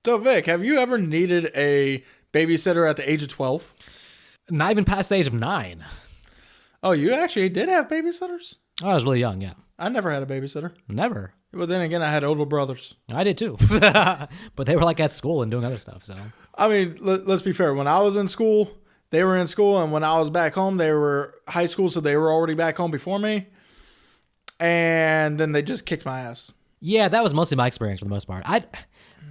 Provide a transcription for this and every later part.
So, Vic, have you ever needed a babysitter at the age of 12? Not even past the age of 9. Oh, you actually did have babysitters? I was really young, yeah. I never had a babysitter. Never. But then again, I had older brothers. I did too. But they were like at school and doing other stuff, so. I mean, let's be fair. When I was in school, they were in school. And when I was back home, they were high school. So they were already back home before me. And then they just kicked my ass. Yeah, that was mostly my experience for the most part.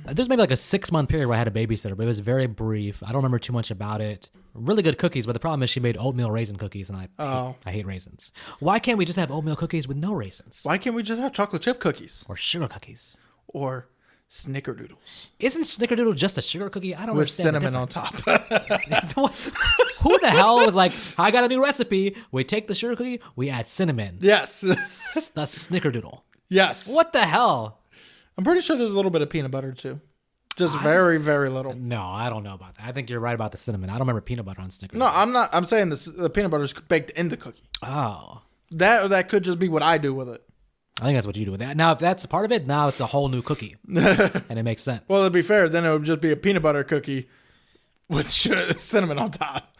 There's maybe like a 6-month period where I had a babysitter, but it was very brief. I don't remember too much about it. Really good cookies, but the problem is she made oatmeal raisin cookies, and I hate raisins. Why can't we just have oatmeal cookies with no raisins? Why can't we just have chocolate chip cookies? Or sugar cookies. Or snickerdoodles. Isn't snickerdoodle just a sugar cookie? I don't understand. With cinnamon on top. Who the hell was like, I got a new recipe. We take the sugar cookie, we add cinnamon. Yes. That's snickerdoodle. Yes. What the hell? I'm pretty sure there's a little bit of peanut butter too. Just very, very little. No, I don't know about that. I think you're right about the cinnamon. I don't remember peanut butter on snickerdoodle. No, I'm not. I'm saying the peanut butter is baked in the cookie. Oh. That could just be what I do with it. I think that's what you do with that. Now, if that's a part of it, now it's a whole new cookie. And it makes sense. Well, to be fair, then it would just be a peanut butter cookie with cinnamon on top.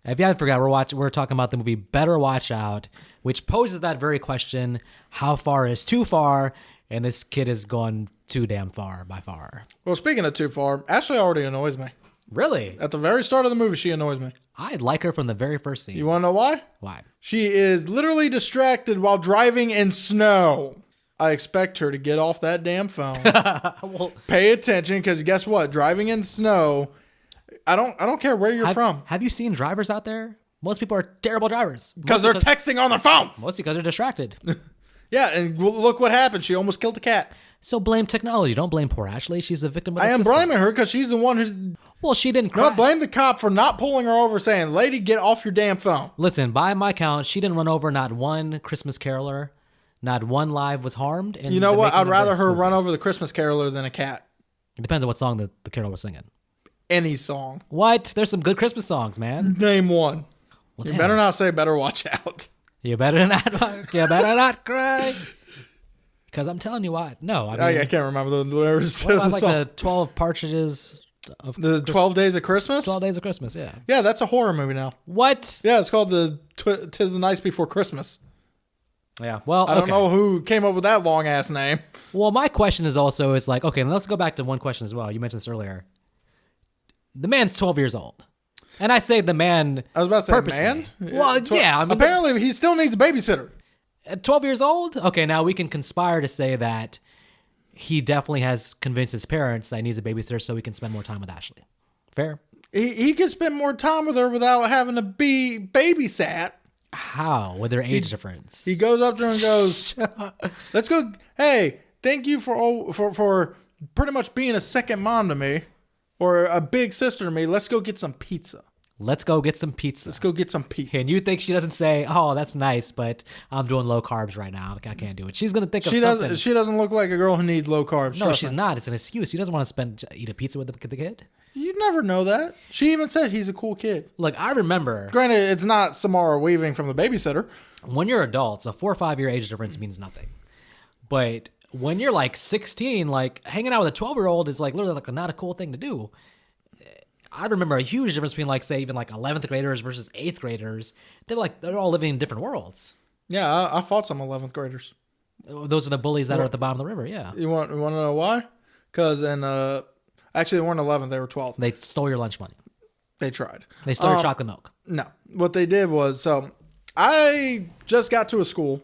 If you haven't forgot, we're talking about the movie Better Watch Out, which poses that very question, how far is too far? And this kid has gone too damn far by far. Well, speaking of too far, Ashley already annoys me. Really? At the very start of the movie, she annoys me. I like her from the very first scene. You want to know why? Why? She is literally distracted while driving in snow. I expect her to get off that damn phone. Well, pay attention, because guess what? Driving in snow, I don't care where you're from. Have you seen drivers out there? Most people are terrible drivers. Because they're texting on their phone. Mostly because they're distracted. Yeah, and look what happened. She almost killed a cat. So blame technology. Don't blame poor Ashley. She's a victim of the I am system. blaming her because she's the one who... Well, she didn't cry. No, blame the cop for not pulling her over saying, lady, get off your damn phone. Listen, by my count, she didn't run over not one Christmas caroler. Not one live was harmed. You know what? I'd rather her run over the Christmas caroler than a cat. It depends on what song the caroler was singing. Any song. What? There's some good Christmas songs, man. Name one. Well, you damn. better not say better watch out. You better not cry. Because I'm telling you what. No, I mean, I can't remember the lyrics what of about the like song. the 12 partridges of The 12 Days of Christmas? 12 Days of Christmas, yeah. Yeah, that's a horror movie now. What? Yeah, it's called the Tis the Night Before Christmas. Yeah, well, I don't know who came up with that long ass name. Well, my question is also, it's like, okay, let's go back to one question as well. You mentioned this earlier. The man's 12 years old. And I say the man I was about to say purposely. man. Well, yeah. I mean, apparently, he still needs a babysitter. at 12 years old? Okay, now we can conspire to say that he definitely has convinced his parents that he needs a babysitter so he can spend more time with Ashley. Fair? He could spend more time with her without having to be babysat. How? With their age difference? He goes up to her and goes, let's go. Hey, thank you for pretty much being a second mom to me or a big sister to me. Let's go get some pizza. Let's go get some pizza. Let's go get some pizza. And you think she doesn't say, oh, that's nice, but I'm doing low carbs right now. I can't do it. She's going to think of something. She doesn't look like a girl who needs low carbs. No, she's not. It's an excuse. She doesn't want to eat a pizza with the kid. You never know that. She even said he's a cool kid. Look, I remember. Granted, it's not Samara Weaving from The Babysitter. When you're adults, a 4 or 5 year age difference means nothing. But when you're like 16, like hanging out with a 12-year-old is like literally like not a cool thing to do. I remember a huge difference between like, say, even like 11th graders versus 8th graders. They're all living in different worlds. Yeah, I fought some 11th graders. Those are the bullies that are at the bottom of the river, yeah. You want to know why? Because actually, they weren't 11th, they were 12th. They stole your lunch money. They tried. They stole your chocolate milk. No. What they did was, so I just got to a school.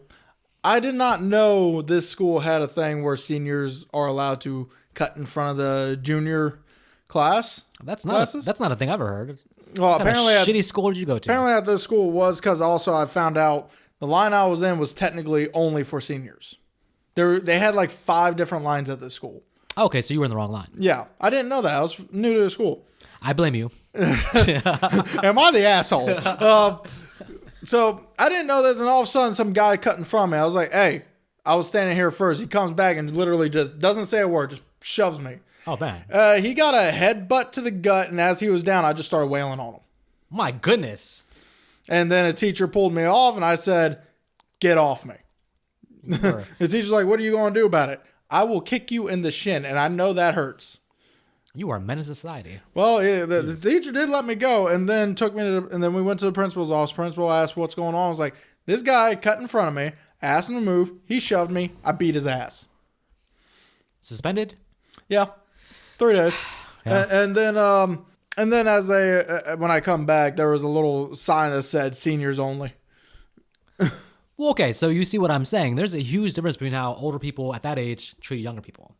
I did not know this school had a thing where seniors are allowed to cut in front of the junior class. That's not a thing I've ever heard. Well, What kind of apparently, shitty school did you go to? apparently at this school was because also I found out the line I was in was technically only for seniors. They had like 5 different lines at this school. Okay, so you were in the wrong line. Yeah, I didn't know that. I was new to the school. I blame you. Am I the asshole? So I didn't know this, and all of a sudden some guy cut in front of me. I was like, hey, I was standing here first. He comes back and literally just doesn't say a word, just shoves me. Oh, man. He got a headbutt to the gut, and as he was down, I just started wailing on him. My goodness. And then a teacher pulled me off, and I said, get off me. The teacher's like, what are you going to do about it? I will kick you in the shin, and I know that hurts. You are a menace to society. Well, yeah, the teacher did let me go, and then took me to, and then we went to the principal's office. Principal asked what's going on. I was like, this guy cut in front of me. I asked him to move. He shoved me. I beat his ass. Suspended? Yeah, 3 days. Yeah. And then as when I come back, there was a little sign that said seniors only. Well, okay, so you see what I'm saying. There's a huge difference between how older people at that age treat younger people.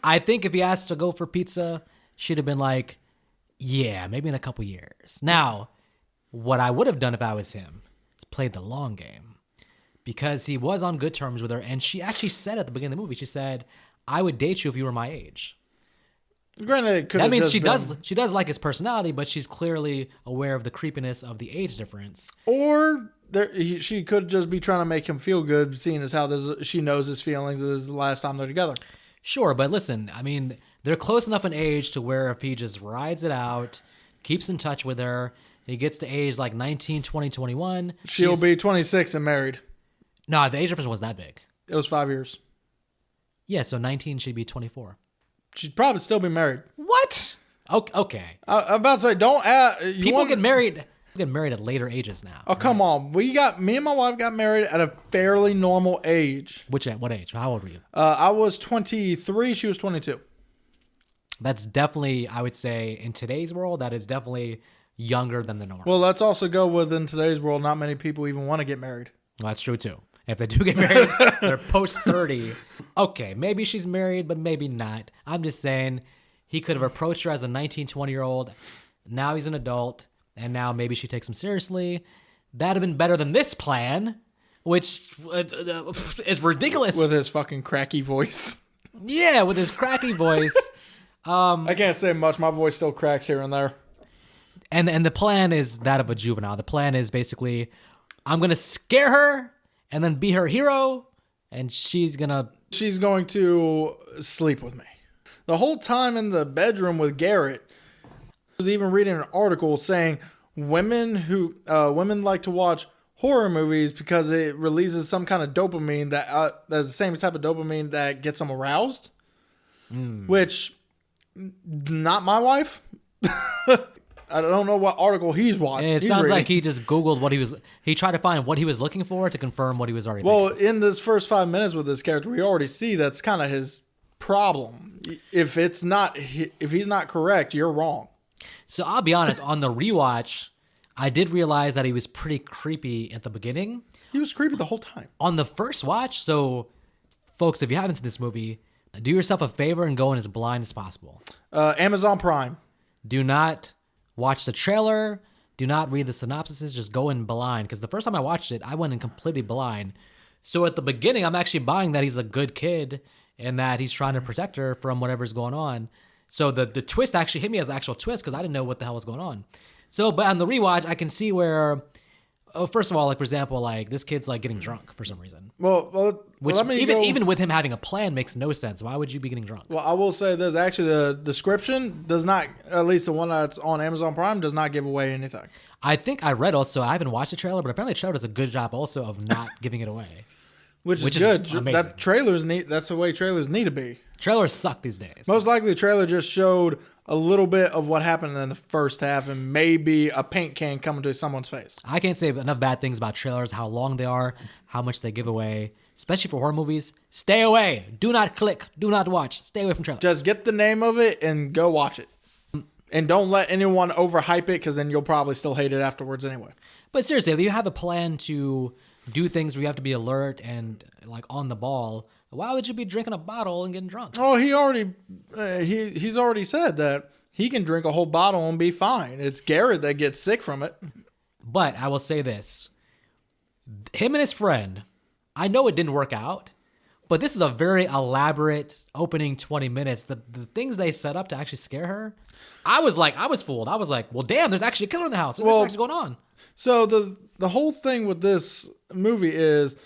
I think if he asked to go for pizza, she'd have been like, yeah, maybe in a couple years. Now, what I would have done if I was him is played the long game, because he was on good terms with her, and she actually said at the beginning of the movie, she said, I would date you if you were my age. Granted, it could That have means just she does like his personality, but she's clearly aware of the creepiness of the age difference. Or she could just be trying to make him feel good, seeing as how she knows his feelings. This is the last time they're together. Sure, but listen, I mean, they're close enough in age to where if he just rides it out, keeps in touch with her, he gets to age like 19, 20, 21. She'll be 26 and married. No, the age difference wasn't that big. It was 5 years. Yeah, so 19, she'd be 24. She'd probably still be married. What? Okay. I'm about to say, don't ask. People get married at later ages now. Oh, come on. Me and my wife got married at a fairly normal age. What age? How old were you? I was 23. She was 22. That's definitely, I would say, in today's world, that is definitely younger than the norm. Well, let's also go with, in today's world, not many people even want to get married. Well, that's true, too. If they do get married, they're post 30. Okay, maybe she's married, but maybe not. I'm just saying he could have approached her as a 19, 20-year-old. Now he's an adult, and now maybe she takes him seriously. That'd have been better than this plan, which is ridiculous. With his fucking cracky voice. Yeah, with his cracky voice. I can't say much. My voice still cracks here and there. And the plan is that of a juvenile. The plan is basically, I'm going to scare her and then be her hero, and she's going to sleep with me. The whole time in the bedroom with Garrett, I was even reading an article saying women like to watch horror movies because it releases some kind of dopamine that's the same type of dopamine that gets them aroused. Which, not my wife. I don't know what article he's watching. It sounds like he just Googled he tried to find what he was looking for to confirm what he was already thinking. In this first 5 minutes with this character, we already see that's kind of his problem. If he's not correct, you're wrong. So I'll be honest, on the rewatch, I did realize that he was pretty creepy at the beginning. He was creepy the whole time. On the first watch, so folks, if you haven't seen this movie, do yourself a favor and go in as blind as possible. Amazon Prime. Do not watch the trailer. Do not read the synopsises. Just go in blind. Because the first time I watched it, I went in completely blind. So at the beginning, I'm actually buying that he's a good kid and that he's trying to protect her from whatever's going on. So the twist actually hit me as an actual twist because I didn't know what the hell was going on. So, but on the rewatch, I can see where, first of all, like for example, like this kid's like getting drunk for some reason. Which even with him having a plan makes no sense. Why would you be getting drunk? Well, I will say this. Actually, the description does not, at least the one that's on Amazon Prime, does not give away anything. I think I read also, I haven't watched the trailer, but apparently the trailer does a good job also of not giving it away. Which is good. Amazing. That trailers need. That's the way trailers need to be. Trailers suck these days. Most likely, the trailer just showed a little bit of what happened in the first half and maybe a paint can coming to someone's face. I can't say enough bad things about trailers, how long they are, how much they give away, especially for horror movies. Stay away. Do not click. Do not watch. Stay away from trailers. Just get the name of it and go watch it. And don't let anyone overhype it because then you'll probably still hate it afterwards anyway. But seriously, if you have a plan to do things where you have to be alert and like on the ball, why would you be drinking a bottle and getting drunk? Oh, he's already said that he can drink a whole bottle and be fine. It's Garrett that gets sick from it. But I will say this. Him and his friend, I know it didn't work out, but this is a very elaborate opening 20 minutes. The things they set up to actually scare her, I was fooled. I was like, well, damn, there's actually a killer in the house. What's actually going on? So the whole thing with this movie is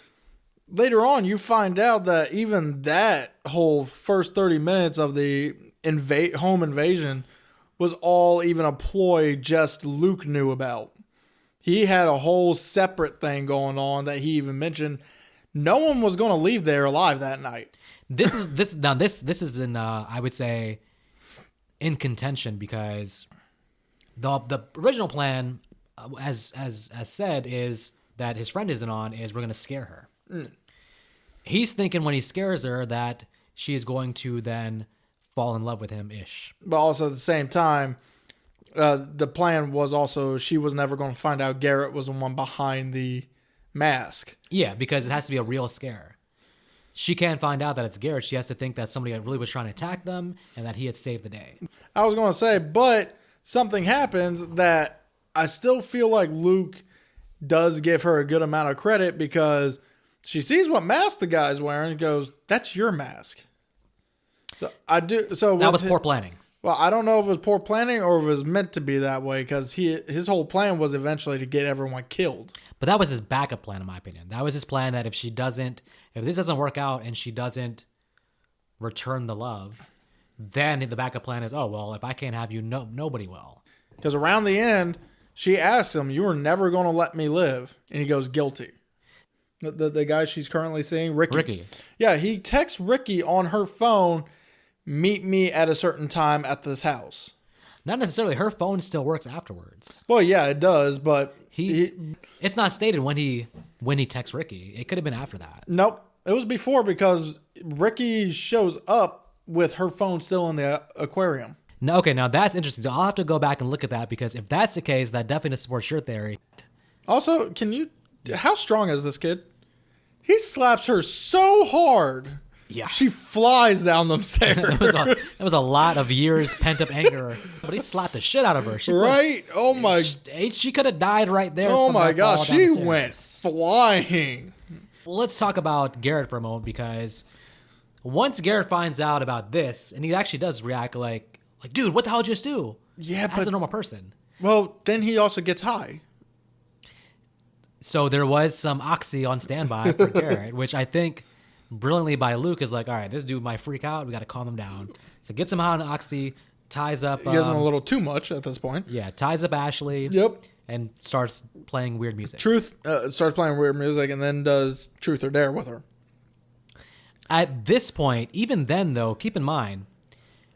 later on you find out that even that whole first 30 minutes of the home invasion was all even a ploy just Luke knew about. He had a whole separate thing going on that he even mentioned. No one was going to leave there alive that night. This is in I would say in contention because the original plan, as said, is that his friend isn't on. Is we're gonna scare her. He's thinking when he scares her that she is going to then fall in love with him ish. But also at the same time, the plan was also she was never going to find out Garrett was the one behind the mask. Yeah, because it has to be a real scare. She can't find out that it's Garrett. She has to think that somebody really was trying to attack them and that he had saved the day. I was going to say, but something happens that I still feel like Luke does give her a good amount of credit because she sees what mask the guy's wearing and goes, "That's your mask." So I do. So that was poor planning. Well, I don't know if it was poor planning or if it was meant to be that way because his whole plan was eventually to get everyone killed. But that was his backup plan, in my opinion. That was his plan that if this doesn't work out and she doesn't return the love, then the backup plan is, oh, well, if I can't have you, nobody will. Because around the end, she asks him, "You were never going to let me live." And he goes, "Guilty." The guy she's currently seeing, Ricky. Yeah, he texts Ricky on her phone, "Meet me at a certain time at this house." Not necessarily. Her phone still works afterwards. Well, yeah, it does, but it's not stated when he texts Ricky. It could have been after that. Nope. It was before because Ricky shows up with her phone still in the aquarium. No, okay, now that's interesting. So I'll have to go back and look at that because if that's the case, that definitely supports your theory. Also, how strong is this kid? He slaps her so hard. Yeah. She flies down them stairs. It was a lot of years pent up anger, but he slapped the shit out of her. Right? Oh my! She could have died right there. Oh my gosh! She went flying. Well, let's talk about Garrett for a moment because once Garrett finds out about this, and he actually does react like, dude, what the hell did you just do? Yeah, as a normal person. Well, then he also gets high. So there was some oxy on standby for Garrett, which I think brilliantly by Luke is like, all right, this dude might freak out. We got to calm him down. So gets him on oxy, ties up. He gives him a little too much at this point. Yeah, ties up Ashley. Yep. And starts playing weird music. Starts playing weird music and then does Truth or Dare with her. At this point, even then though, keep in mind,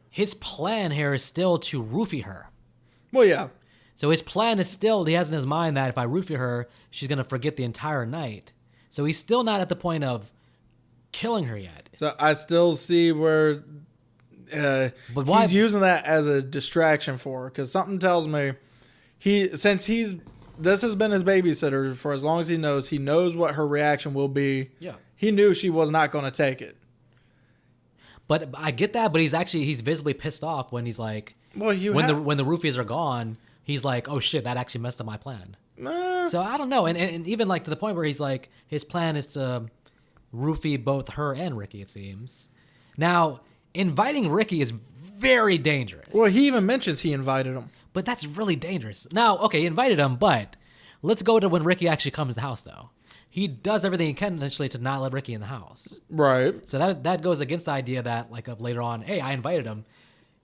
his plan here is still to roofie her. Well, yeah. So his plan is still, he has in his mind that if I roofie her, she's going to forget the entire night. So he's still not at the point of killing her yet. So I still see where he's using that as a distraction for her. Because something tells me this has been his babysitter for as long as he knows what her reaction will be. Yeah. He knew she was not going to take it. But I get that, but he's visibly pissed off when he's like, well, when the roofies are gone, he's like, oh shit, that actually messed up my plan. So I don't know. And even like to the point where he's like, his plan is to roofie both her and Ricky, it seems. Now, inviting Ricky is very dangerous. Well, he even mentions he invited him. But that's really dangerous. Now, okay, he invited him, but let's go to when Ricky actually comes to the house, though. He does everything he can initially to not let Ricky in the house. Right. So that goes against the idea that, like, later on, hey, I invited him.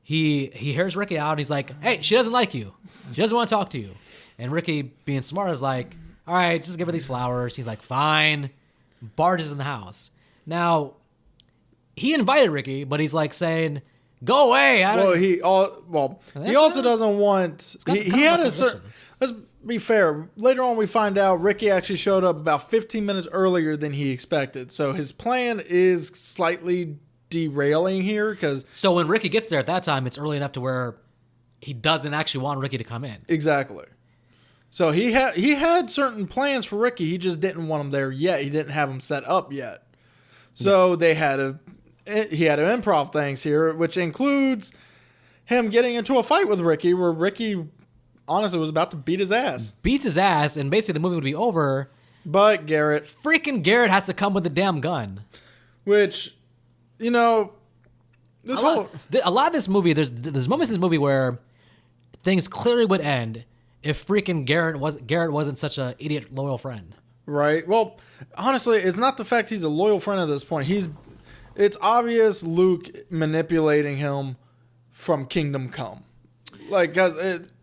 He hears Ricky out, and he's like, hey, she doesn't like you. She doesn't want to talk to you. And Ricky, being smart, is like, all right, just give her these flowers. He's like, fine. Barges in the house. Now, he invited Ricky, but he's like saying, go away. He also doesn't want. He had a certain. Let's be fair. Later on, we find out Ricky actually showed up about 15 minutes earlier than he expected. So his plan is slightly derailing here So when Ricky gets there at that time, it's early enough to where he doesn't actually want Ricky to come in. Exactly. So he had certain plans for Ricky. He just didn't want him there yet. He didn't have him set up yet. So he had to improv things here, which includes him getting into a fight with Ricky, where Ricky honestly was about to beat his ass. Beats his ass, and basically the movie would be over. But freaking Garrett has to come with a damn gun. Which, a lot of this movie, there's moments in this movie where things clearly would end if freaking Garrett wasn't such an idiot loyal friend. Right. Well, honestly, it's not the fact he's a loyal friend at this point. It's obvious Luke manipulating him from Kingdom Come. Like, cause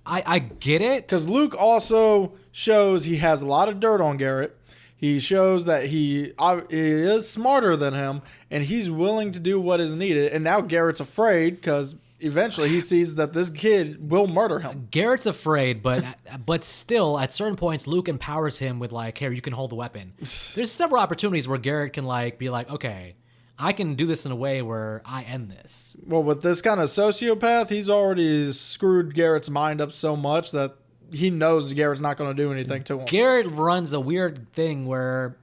I get it. Because Luke also shows he has a lot of dirt on Garrett. He shows that he is smarter than him, and he's willing to do what is needed. And now Garrett's afraid because eventually he sees that this kid will murder him. Garrett's afraid, but still, at certain points, Luke empowers him with like, "Here, you can hold the weapon." There's several opportunities where Garrett can like be like, "Okay, I can do this in a way where I end this." Well, with this kind of sociopath, he's already screwed Garrett's mind up so much that he knows Garrett's not going to do anything to him. Garrett runs a weird thing where,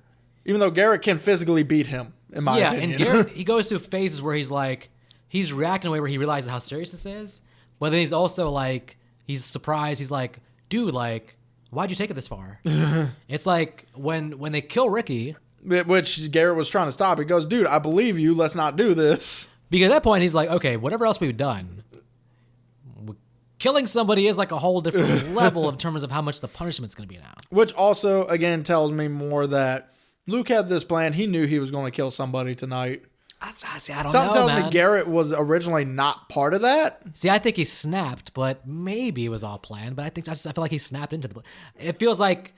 even though Garrett can physically beat him, in my opinion. and Garrett, he goes through phases where he's like, he's reacting in a way where he realizes how serious this is, but then he's also like, he's surprised. He's like, dude, like, why'd you take it this far? It's like when they kill Ricky, which Garrett was trying to stop. He goes, dude, I believe you. Let's not do this. Because at that point, he's like, okay, whatever else we've done, killing somebody is like a whole different level in terms of how much the punishment's going to be now. Which also, again, tells me more that Luke had this plan. He knew he was going to kill somebody tonight. See, I don't Something know, tells me Garrett was originally not part of that. See, I think he snapped, but maybe it was all planned. But I feel like he snapped into the. It feels like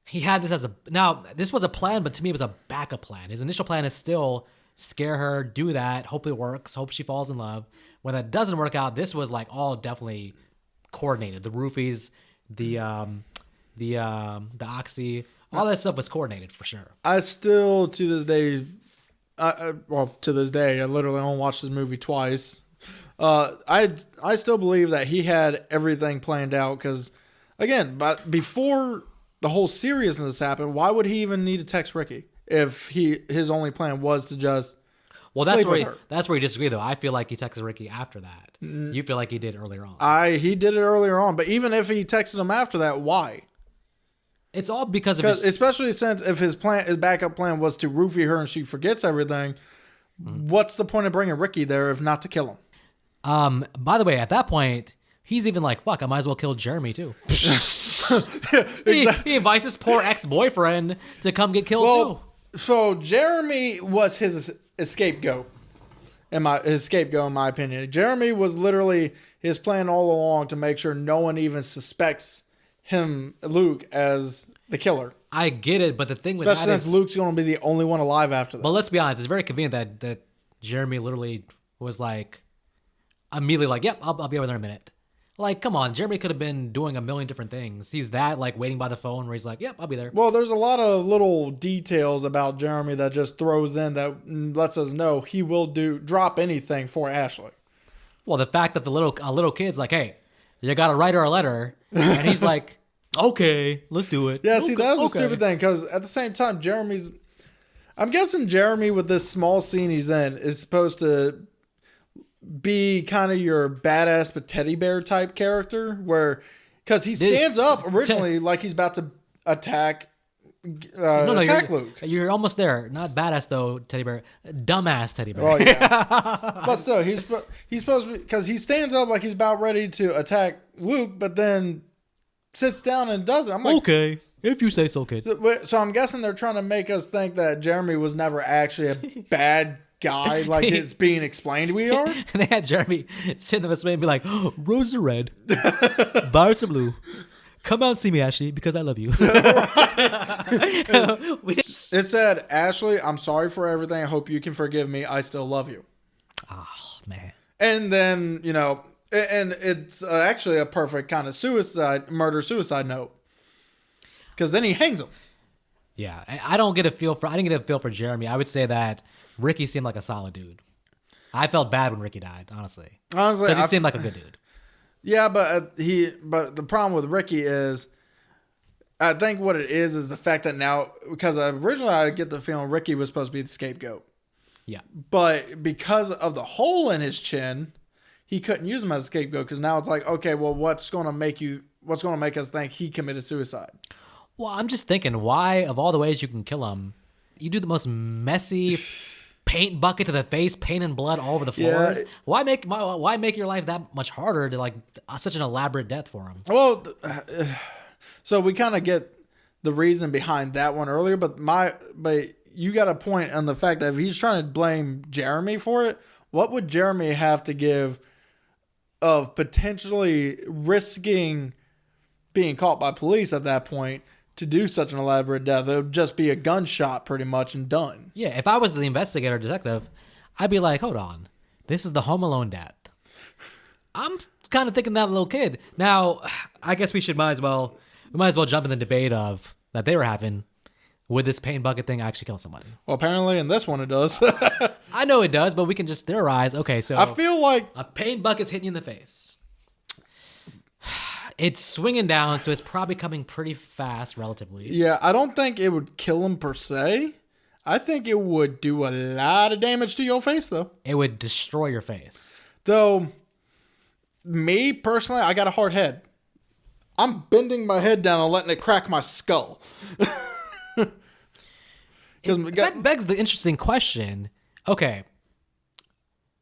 he had this as a. Now, this was a plan, but to me, it was a backup plan. His initial plan is still scare her, do that, hope it works, hope she falls in love. When that doesn't work out, this was like all definitely coordinated. The roofies, the oxy, all that stuff was coordinated for sure. I still, to this day, to this day, I literally only watched this movie twice. I still believe that he had everything planned out because, again, but before the whole seriousness happened, why would he even need to text Ricky if his only plan was to just that's where you disagree though. I feel like he texted Ricky after that. You feel like he did earlier on. He did it earlier on, but even if he texted him after that, why? It's all because of his... especially since if his backup plan was to roofie her and she forgets everything, what's the point of bringing Ricky there if not to kill him? By the way, at that point, he's even like, fuck, I might as well kill Jeremy too. He invites his poor ex-boyfriend to come get killed too. So Jeremy was his scapegoat, in my opinion. Jeremy was literally his plan all along to make sure no one even suspects him, Luke, as the killer. I get it, but the thing with especially that since Luke's going to be the only one alive after this. But let's be honest, it's very convenient that Jeremy literally was like immediately like, yep, I'll be over there in a minute. Like, come on, Jeremy could have been doing a million different things. He's that like waiting by the phone where he's like, yep, I'll be there. Well, there's a lot of little details about Jeremy that just throws in that lets us know he will drop anything for Ashley. Well, the fact that a little kid's like, hey, you got to write her a letter. And he's like, okay, let's do it. Yeah, see, that's a stupid thing because at the same time, I'm guessing Jeremy with this small scene he's in is supposed to be kind of your badass but teddy bear type character because he stands up originally like he's about to attack Luke. You're almost there. Not badass though, teddy bear. Dumbass teddy bear. Oh yeah. But still, he's supposed to be, because he stands up like he's about ready to attack Luke, but then sits down and does it. I'm like, okay, if you say so, kid. So I'm guessing they're trying to make us think that Jeremy was never actually a bad guy like it's being explained we are. And they had Jeremy sit in the way and be like, oh, roses are red, violets are blue. Come out and see me, Ashley, because I love you. It said, Ashley, I'm sorry for everything. I hope you can forgive me. I still love you. Oh, man. And then, and it's actually a perfect kind of murder-suicide note. Because then he hangs him. Yeah, I didn't get a feel for Jeremy. I would say that Ricky seemed like a solid dude. I felt bad when Ricky died, honestly. Because he seemed like a good dude. Yeah, but the problem with Ricky is, I think what it is the fact that now, because originally I get the feeling Ricky was supposed to be the scapegoat. Yeah. But because of the hole in his chin, he couldn't use him as a scapegoat because now it's like, okay, well, what's going to make us think he committed suicide? Well, I'm just thinking, why, of all the ways you can kill him, you do the most messy paint bucket to the face, paint and blood all over the floors. Yeah. Why make your life that much harder to like such an elaborate death for him? Well, so we kind of get the reason behind that one earlier, but you got a point on the fact that if he's trying to blame Jeremy for it, what would Jeremy have to give of potentially risking being caught by police at that point to do such an elaborate death? It would just be a gunshot pretty much and done. Yeah, if I was the investigator detective, I'd be like, hold on. This is the Home Alone death. I'm kind of thinking that little kid. Now, I guess we might as well jump in the debate of that they were having. Would this paint bucket thing actually kill somebody? Well, apparently in this one it does. I know it does, but we can just theorize. Okay, so I feel like a paint bucket's hitting you in the face. It's swinging down, so it's probably coming pretty fast, relatively. Yeah, I don't think it would kill him per se. I think it would do a lot of damage to your face, though. It would destroy your face. Though, me personally, I got a hard head. I'm bending my head down and letting it crack my skull. That begs the interesting question. Okay,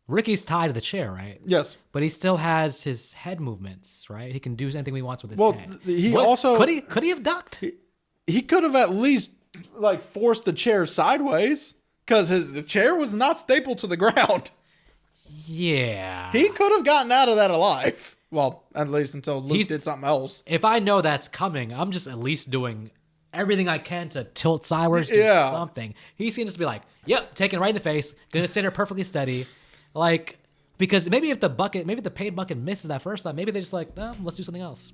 Ricky's tied to the chair, right? Yes. But he still has his head movements, right? He can do anything he wants with his Well, head. he also... Could he have ducked? He could have at least, like, forced the chair sideways. Because the chair was not stapled to the ground. Yeah. He could have gotten out of that alive. Well, at least until Luke did something else. If I know that's coming, I'm just at least doing everything I can to tilt sideways, do something. He's going to just be like, yep, taking it right in the face, gonna sit there perfectly steady. Like, because maybe if the paint bucket misses that first time, maybe they're just like, no, let's do something else.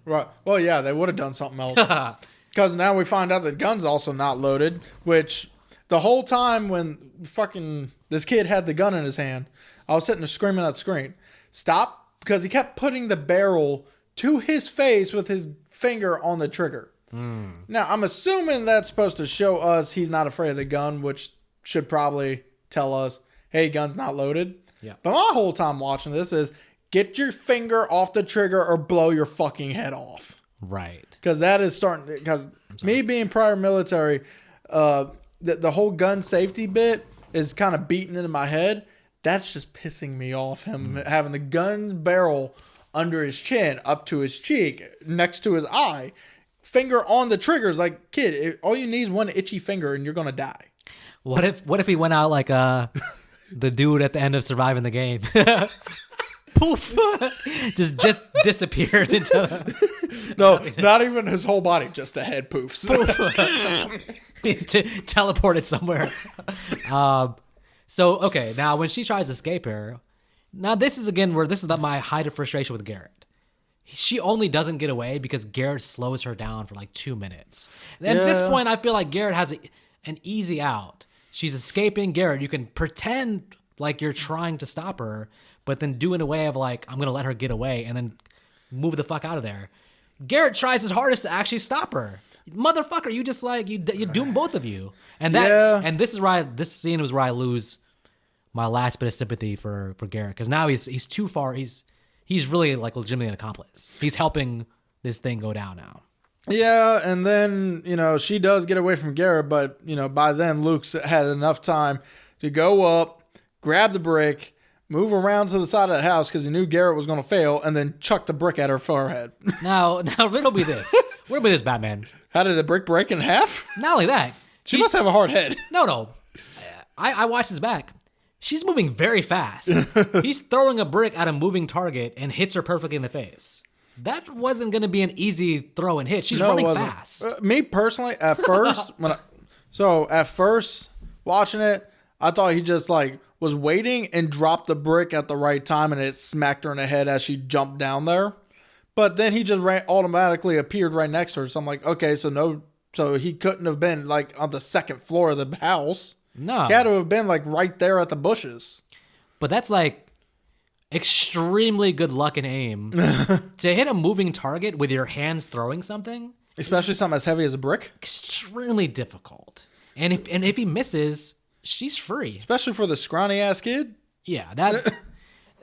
Right. Well, yeah, they would have done something else. Because now we find out that the gun's also not loaded, which the whole time when fucking this kid had the gun in his hand, I was sitting there screaming at the screen, stop, because he kept putting the barrel to his face with his finger on the trigger. Now, I'm assuming that's supposed to show us he's not afraid of the gun, which should probably tell us, hey, gun's not loaded. Yeah. But my whole time watching this is, get your finger off the trigger or blow your fucking head off. Right. Because that is starting, because me being prior military, the whole gun safety bit is kind of beating into my head. That's just pissing me off, him having the gun barrel under his chin, up to his cheek, next to his eye, finger on the triggers. Like, kid, all you need is one itchy finger and you're going to die. What if he went out like the dude at the end of Surviving the Game? Poof. just disappears into the... No, not even his whole body, just the head poofs. Teleported somewhere. So, okay, now when she tries to escape here, now this is again where this is my height of frustration with Garrett. She only doesn't get away because Garrett slows her down for like 2 minutes. And at this point, I feel like Garrett has an easy out. She's escaping. Garrett, you can pretend like you're trying to stop her, but then do in a way of like, I'm going to let her get away and then move the fuck out of there. Garrett tries his hardest to actually stop her. Motherfucker, you just like, you doom both of you. And and this scene was where I lose my last bit of sympathy for Garrett. Because now he's too far. He's really like legitimately an accomplice. He's helping this thing go down now. Yeah, and then, she does get away from Garrett, but, by then Luke's had enough time to go up, grab the brick, move around to the side of the house because he knew Garrett was going to fail, and then chuck the brick at her forehead. Now, riddle me this. Riddle me this, Batman. How did the brick break in half? Not only that. She must have a hard head. No. I watched his back. She's moving very fast. He's throwing a brick at a moving target and hits her perfectly in the face. That wasn't going to be an easy throw and hit. She's running fast. Me personally, at first, watching it, I thought he just like was waiting and dropped the brick at the right time and it smacked her in the head as she jumped down there. But then he just automatically appeared right next to her. So I'm like, okay, so he couldn't have been like on the second floor of the house. No. He had to have been like right there at the bushes. But that's like extremely good luck and aim to hit a moving target with your hands throwing something. Especially something as heavy as a brick. Extremely difficult. And if he misses, she's free. Especially for the scrawny ass kid. Yeah, that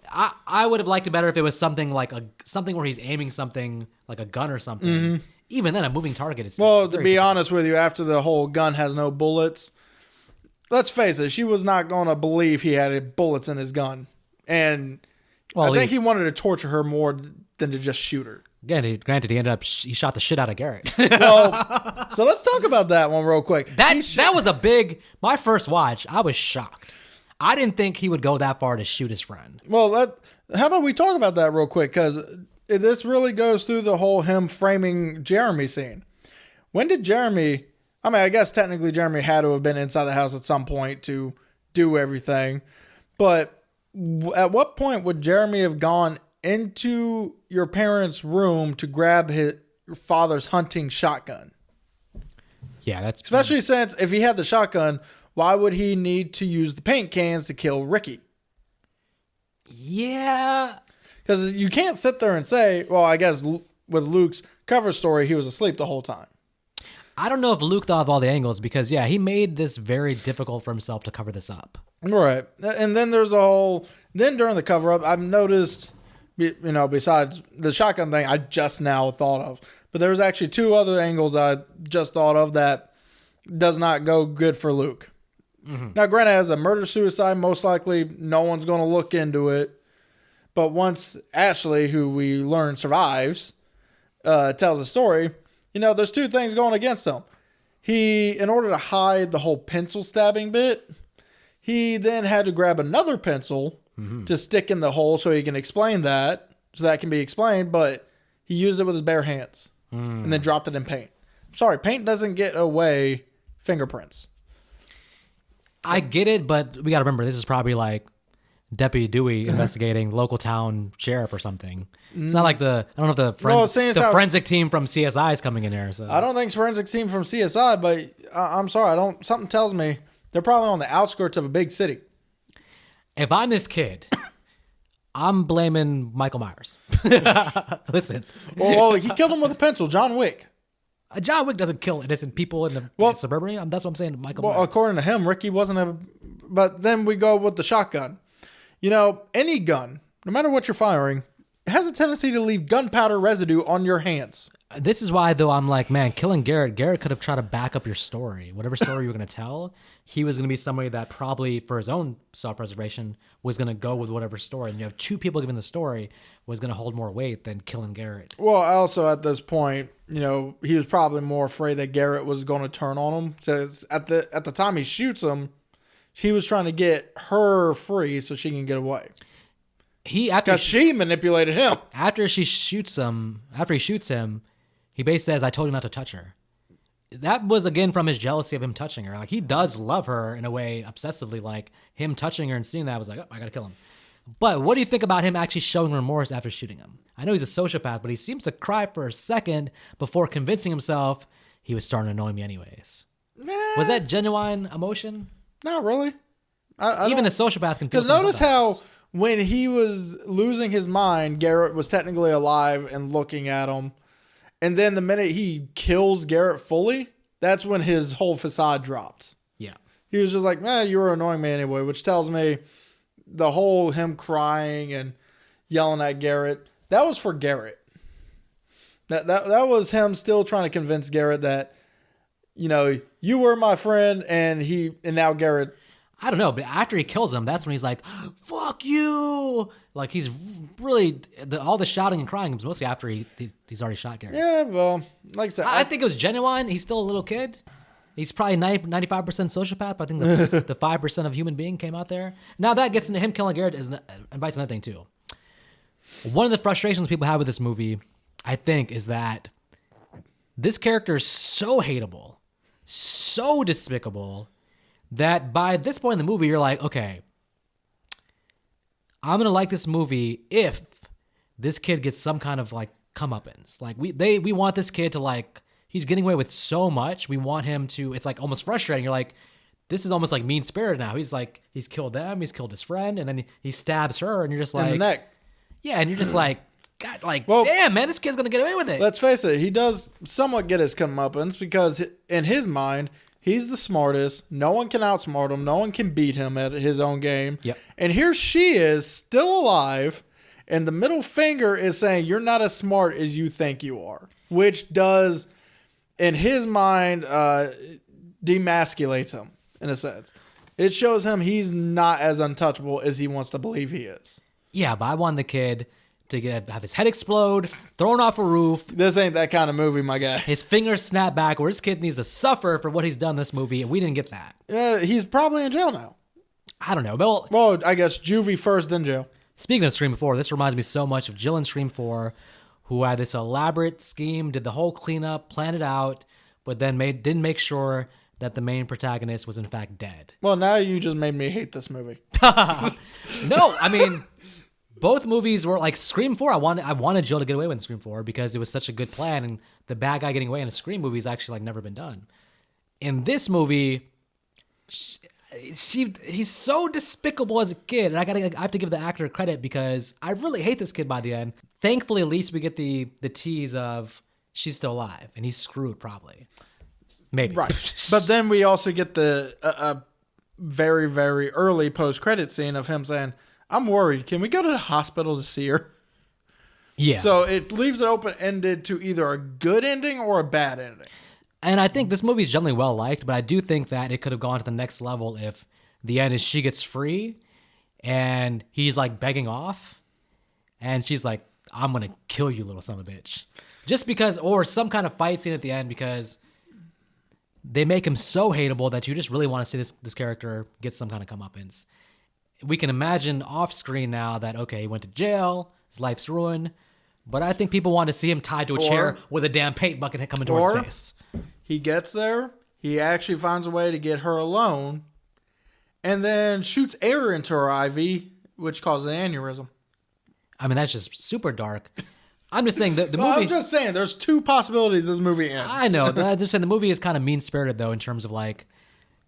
I would have liked it better if it was something like something where he's aiming something like a gun or something. Mm-hmm. Even then, a moving target is well. To be honest with you, after the whole gun has no bullets, let's face it, she was not going to believe he had bullets in his gun, and I think he wanted to torture her more than to just shoot her. Again, granted, he shot the shit out of Garrett. Well, so let's talk about that one real quick. That was my first watch. I was shocked. I didn't think he would go that far to shoot his friend. Well, how about we talk about that real quick? Because this really goes through the whole him framing Jeremy scene. When did Jeremy... I mean, I guess technically Jeremy had to have been inside the house at some point to do everything. But At what point would Jeremy have gone into your parents' room to grab your father's hunting shotgun? Yeah, that's Especially since if he had the shotgun, why would he need to use the paint cans to kill Ricky? Yeah. Because you can't sit there and say, well, I guess with Luke's cover story, he was asleep the whole time. I don't know if Luke thought of all the angles because, yeah, he made this very difficult for himself to cover this up. Right. And then there's then during the cover up, I've noticed, besides the shotgun thing, I just now thought of. But there was actually 2 other angles I just thought of that does not go good for Luke. Mm-hmm. Now, granted, as a murder-suicide, most likely no one's going to look into it. But once Ashley, who we learn survives, tells the story, there's 2 things going against him. He, in order to hide the whole pencil stabbing bit, he then had to grab another pencil to stick in the hole so he can explain that, so that can be explained, but he used it with his bare hands and then dropped it in paint. Sorry, paint doesn't get away fingerprints. I get it, but we got to remember, this is probably like Deputy Dewey investigating local town sheriff or something. It's not like I don't know if the forensic team from CSI is coming in there. So. I don't think it's forensic team from CSI, but I'm sorry, something tells me they're probably on the outskirts of a big city. If I'm this kid, I'm blaming Michael Myers. Listen. Well, he killed him with a pencil, John Wick. John Wick doesn't kill innocent people in the suburban. That's what I'm saying. Michael Myers. According to him, Ricky wasn't but then we go with the shotgun. Any gun, no matter what you're firing, has a tendency to leave gunpowder residue on your hands. This is why, though, I'm like, man, killing Garrett could have tried to back up your story. Whatever story you were going to tell, he was going to be somebody that probably, for his own self-preservation, was going to go with whatever story. And you have 2 people giving the story was going to hold more weight than killing Garrett. Well, also at this point, he was probably more afraid that Garrett was going to turn on him. So at the time he shoots him, he was trying to get her free so she can get away. Because she manipulated him. After he shoots him, he basically says, "I told you not to touch her." That was, again, from his jealousy of him touching her. Like, he does love her in a way, obsessively. Like, him touching her and seeing that, I was like, oh, I gotta kill him. But what do you think about him actually showing remorse after shooting him? I know he's a sociopath, but he seems to cry for a second before convincing himself he was starting to annoy me anyways. Nah, Was that genuine emotion? Not really. Even a sociopath can feel. Because notice how when he was losing his mind, Garrett was technically alive and looking at him. And then the minute he kills Garrett fully, that's when his whole facade dropped. Yeah. He was just like, you were annoying me anyway, which tells me the whole him crying and yelling at Garrett, that was for Garrett. That was him still trying to convince Garrett that, you were my friend and now Garrett. I don't know, but after he kills him, that's when he's like, fuck you. Like, he's really, all the shouting and crying is mostly after he's already shot Garrett. Yeah, well, like I said. I think it was genuine. He's still a little kid. He's probably 95% sociopath, but I think the 5% of human being came out there. Now that gets into him killing Garrett invites another thing too. One of the frustrations people have with this movie, I think, is that this character is so hateable, so despicable, that by this point in the movie, you're like, okay, I'm going to like this movie if this kid gets some kind of like comeuppance. Like we want this kid to like, he's getting away with so much. We want him to, it's like almost frustrating. You're like, this is almost like mean spirited now. He's like, he's killed them. He's killed his friend. And then he stabs her and you're just like, in the neck. Yeah. And you're just like, God, like, well, damn, man, this kid's going to get away with it. Let's face it. He does somewhat get his comeuppance because in his mind, he's the smartest. No one can outsmart him. No one can beat him at his own game. Yep. And here she is, still alive, and the middle finger is saying, you're not as smart as you think you are. Which does, in his mind, demasculates him, in a sense. It shows him he's not as untouchable as he wants to believe he is. Yeah, but I want the kid to have his head explode, thrown off a roof. This ain't that kind of movie, my guy. His fingers snap back, where this kid needs to suffer for what he's done in this movie, and we didn't get that. He's probably in jail now. I don't know. Well, I guess juvie first, then jail. Speaking of Scream 4, this reminds me so much of Jill in Scream 4, who had this elaborate scheme, did the whole cleanup, planned it out, but then didn't make sure that the main protagonist was in fact dead. Well, now you just made me hate this movie. No, I mean, both movies were like Scream 4. I wanted Jill to get away with Scream 4 because it was such a good plan, and the bad guy getting away in a Scream movie has actually like never been done. In this movie, he's so despicable as a kid, and I have to give the actor credit because I really hate this kid by the end. Thankfully, at least we get the tease of she's still alive, and he's screwed probably. Maybe. Right. But then we also get the very, very early post-credit scene of him saying, I'm worried. Can we go to the hospital to see her? Yeah. So it leaves it open-ended to either a good ending or a bad ending. And I think this movie is generally well-liked, but I do think that it could have gone to the next level if the end is she gets free and he's like begging off and she's like, I'm going to kill you, little son of a bitch. Just because, or some kind of fight scene at the end because they make him so hateable that you just really want to see this character get some kind of comeuppance. We can imagine off screen now that, okay, he went to jail, his life's ruined, but I think people want to see him tied to a chair with a damn paint bucket coming towards his face. He gets there, he actually finds a way to get her alone, and then shoots air into her IV, which causes an aneurysm. I mean, that's just super dark. I'm just saying the movie. I'm just saying there's two possibilities this movie ends. I know. I'm just saying the movie is kind of mean-spirited, though, in terms of like,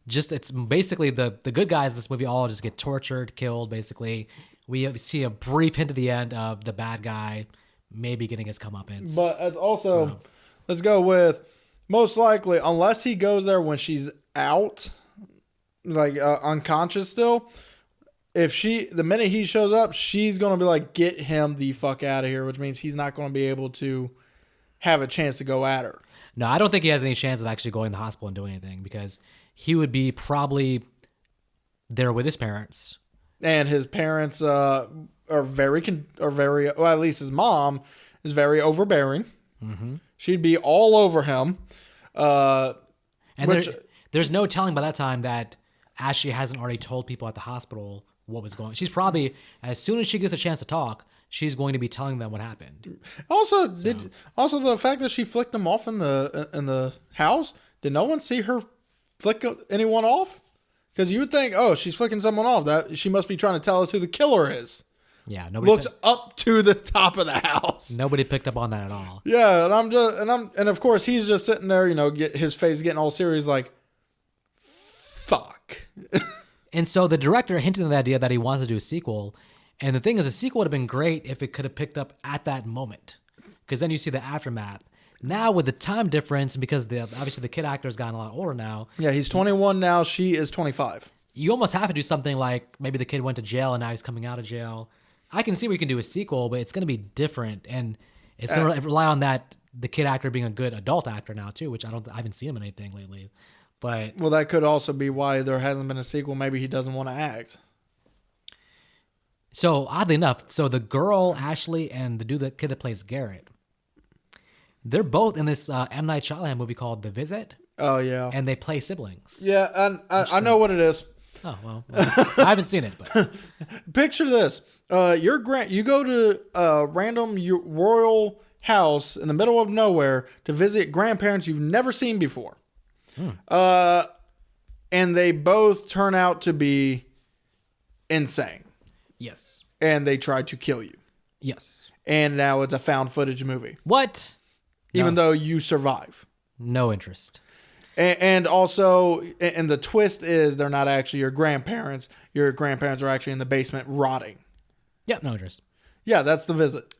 just it's basically the good guys in this movie all just get tortured, killed, basically. We see a brief hint at the end of the bad guy maybe getting his comeuppance. But also, let's go with most likely, unless he goes there when she's out, like unconscious still, the minute he shows up, she's going to be like, get him the fuck out of here, which means he's not going to be able to have a chance to go at her. No, I don't think he has any chance of actually going to the hospital and doing anything because he would be probably there with his parents. And his parents are very, well, at least his mom is very overbearing. Mm-hmm. She'd be all over him. There's no telling by that time that Ashley hasn't already told people at the hospital what was going on. She's probably, as soon as she gets a chance to talk, she's going to be telling them what happened. Also, the fact that she flicked him off in the house, did no one see her flick anyone off? Because you would think, oh, she's flicking someone off. That she must be trying to tell us who the killer is. Yeah, nobody looks up to the top of the house. Nobody picked up on that at all. Yeah, and of course he's just sitting there, his face getting all serious, like, fuck. And so the director hinted at the idea that he wants to do a sequel. And the thing is, a sequel would have been great if it could have picked up at that moment. Because then you see the aftermath. Now with the time difference, because obviously the kid actor has gotten a lot older now. Yeah, he's 21 now. She is 25. You almost have to do something like maybe the kid went to jail and now he's coming out of jail. I can see where you can do a sequel, but it's going to be different. And it's going to rely on the kid actor being a good adult actor now too, which I haven't seen him in anything lately. But well, that could also be why there hasn't been a sequel. Maybe he doesn't want to act. So oddly enough, the girl Ashley and the kid that plays Garrett, they're both in this M. Night Shyamalan movie called The Visit. Oh yeah, and they play siblings. Yeah, and I know what it is. Oh well, I haven't seen it, but picture this: you go to a random royal house in the middle of nowhere to visit grandparents you've never seen before. And they both turn out to be insane. Yes. And they try to kill you. Yes. And now it's a found footage movie. What? Even though you survive. No interest. And also, and the twist is they're not actually your grandparents. Your grandparents are actually in the basement rotting. Yep, no interest. Yeah, that's The Visit.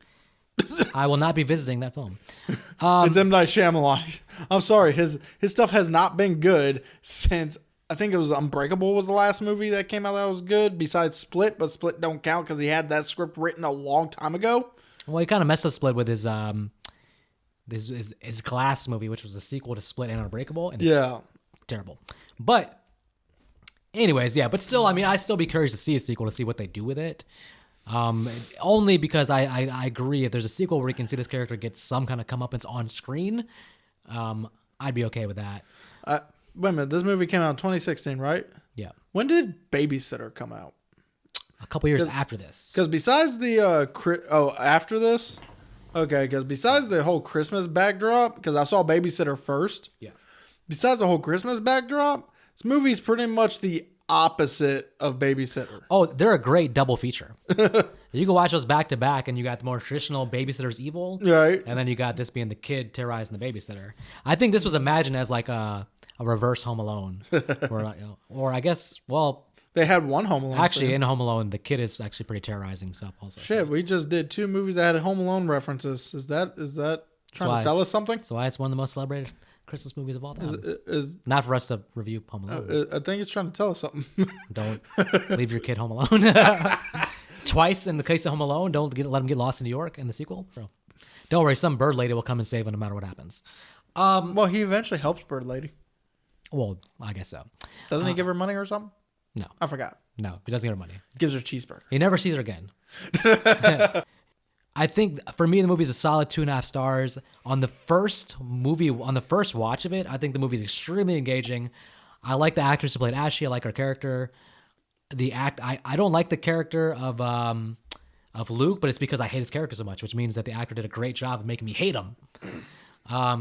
I will not be visiting that film. It's M. Night Shyamalan. I'm sorry. His stuff has not been good since, I think it was Unbreakable was the last movie that came out that was good, besides Split, but Split don't count because he had that script written a long time ago. Well, he kind of messed up Split with his Glass movie, which was a sequel to Split and Unbreakable. And yeah. Terrible. But anyways, yeah. But still, I mean, I'd still be curious to see a sequel to see what they do with it. Only because I agree if there's a sequel where you can see this character get some kind of comeuppance on screen, I'd be okay with that. Wait a minute, this movie came out in 2016, right? Yeah. When did Babysitter come out? A couple years after this. Because besides the after this, okay, because besides the whole Christmas backdrop, because I saw Babysitter first. Yeah. besides the whole Christmas backdrop, this movie's pretty much the opposite of Babysitter. Oh, they're a great double feature. You can watch those back to back, and you got the more traditional Babysitter's Evil, Right. and then you got this being the kid terrorizing the babysitter. I think this was imagined as like a reverse Home Alone, or I guess, well, They had one Home Alone. actually scene. in Home Alone, the kid is actually pretty terrorizing himself also. Shit, we just did 2 movies that had Home Alone references. Is that trying why- to tell us something? That's why it's one of the most celebrated Christmas movies of all time. Is Not for us to review Home Alone. I think it's trying to tell us something. Don't leave your kid home alone. Twice in the case of Home Alone, let him get lost in New York in the sequel. So, don't worry, some bird lady will come and save him no matter what happens. Well, he eventually helps Bird Lady. Well, I guess so. Doesn't he give her money or something? No, I forgot. no, he doesn't get her money. Gives her cheeseburger. He never sees her again. I think for me, the movie's a solid 2.5 stars. On the first watch of it, I think the movie's extremely engaging. I like the actress who played Ashley. I like her character. I don't like the character of Luke, but it's because I hate his character so much, which means that the actor did a great job of making me hate him.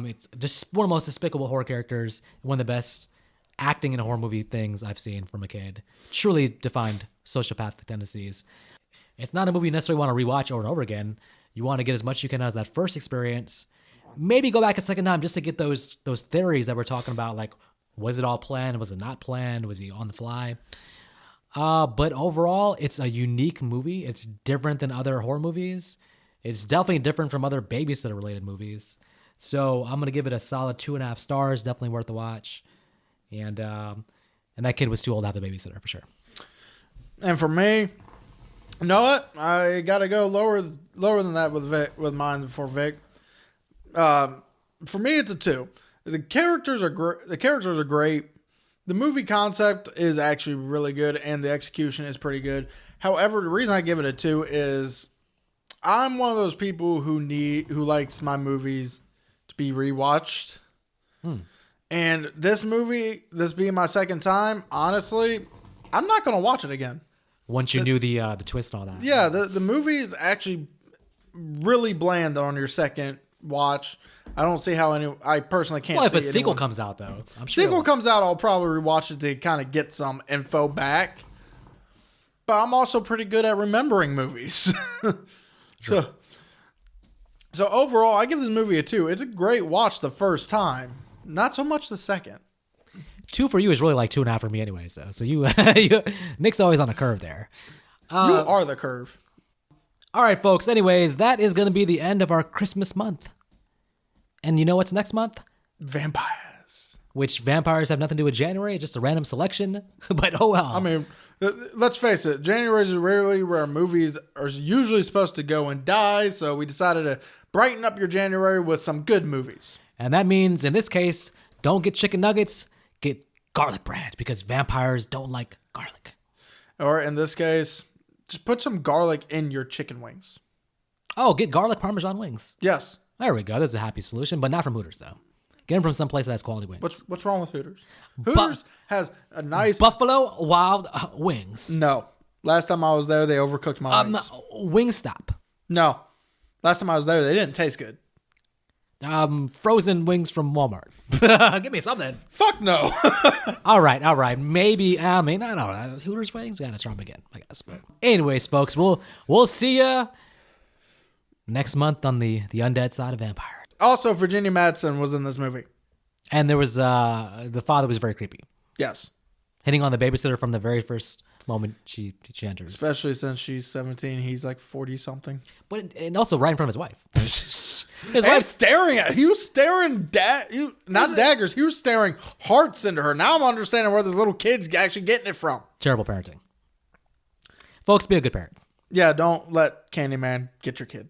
It's just one of the most despicable horror characters, one of the best acting in a horror movie things I've seen from a kid. Truly defined sociopathic tendencies. It's not a movie you necessarily want to rewatch over and over again. You want to get as much as you can out of that first experience. Maybe go back a second time just to get those theories that we're talking about, like, was it all planned? Was it not planned? Was he on the fly? But overall, it's a unique movie. It's different than other horror movies. It's definitely different from other babysitter-related movies. So I'm going to give it a solid 2.5 stars. Definitely worth the watch. And that kid was too old to have the babysitter, for sure. And for me, you know what? I gotta go lower than that with mine before Vic. For me, it's a 2. The characters are great. The movie concept is actually really good, and the execution is pretty good. However, the reason I give it a 2 is I'm one of those people who likes my movies to be rewatched. And this movie, this being my second time, honestly, I'm not gonna watch it again. Once you knew the twist and all that. Yeah, the movie is actually really bland on your second watch. I don't see how I personally can't. Well, if see a sequel anyone. comes out, though, I'm sure. Sequel comes out, I'll probably rewatch it to kind of get some info back. But I'm also pretty good at remembering movies. So overall, I give this movie a 2. It's a great watch the first time, not so much the second. 2 for you is really like 2.5 for me, anyways. Though, so you Nick's always on a curve there. You are the curve. All right, folks. Anyways, that is going to be the end of our Christmas month. And you know what's next month? Vampires. Which vampires have nothing to do with January, just a random selection. But oh well. I mean, let's face it. January is rarely where movies are usually supposed to go and die. So we decided to brighten up your January with some good movies. And that means, in this case, don't get chicken nuggets, get garlic bread, because vampires don't like garlic. Or in this case, just put some garlic in your chicken wings. Oh, get garlic Parmesan wings. Yes. There we go. That's a happy solution, but not from Hooters, though. Get them from some place that has quality wings. What's wrong with Hooters? Hooters has a nice... Buffalo Wild Wings. No. Last time I was there, they overcooked my wings. Wingstop. No. Last time I was there, they didn't taste good. Frozen wings from Walmart. Give me something. Fuck no. All right. Maybe, I don't know. Hooters wings gotta try them again, I guess. But anyways, folks, we'll see ya next month on the undead side of vampires. Also, Virginia Madsen was in this movie. And there was the father was very creepy, Yes. hitting on the babysitter from the very first moment she enters. Especially since she's 17. He's like 40-something. But and also right in front of his wife. His And wife's staring at it. He was staring not daggers. He was staring hearts into her. Now I'm understanding where this little kid's actually getting it from. terrible parenting. Folks, be a good parent. Yeah, don't let Candyman get your kid.